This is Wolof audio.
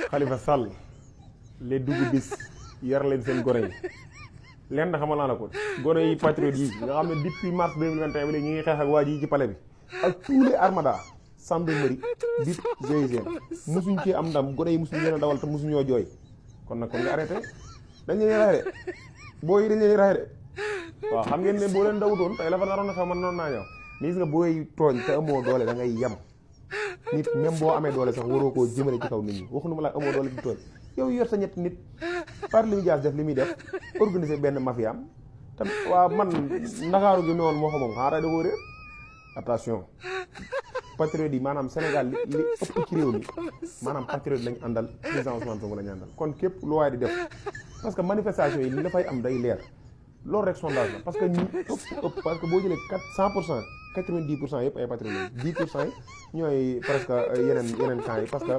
Khalifa Sall les dugg bis yar leen seen gone yi leen na xamal naa la ko gone yi patriote yi nga xam ne depuis mars 2021 ba léegi ñu ngi xeex ak waa ji ci palais bi ak tous les armada gendarmerie BIP GIGN mosuñ ci am ndam gone yi mosuñ leen a dawal te mosuñoo jooy kon nag kon nga arrêté dañ leen raxe de booy yi dañ leen raxe de waaw xam ngeen ne boo leen dawutoon tey la fa naroon na xaw man noonu naa ñëw mais gis nga booy tooñ te amoo doole da ngay yem nit même boo amee doole sax waroo koo jëmale ci kaw nit ñi waxuñu ma la amoo doole di tooñ yow yor sa ñetti nit par li mu jaas def li muy def organiser benn mafia am te waaw man ndakaaru gi noonu moo xamoon xaaral da koo réer attention patriote yi maanaam Sénégal li ëpp ci réew mi maanaam patriote lañ àndal président Ousmane Sonko lañ àndal kon képp lu waaye di def parce que manifestation yi li dafay am day leer loolu rek sondage la parce que ñi ëpp parce que boo jëlee 100% 90% yëpp ay patriote lañ 10% yi ñooy presque yeneen camps yi parce que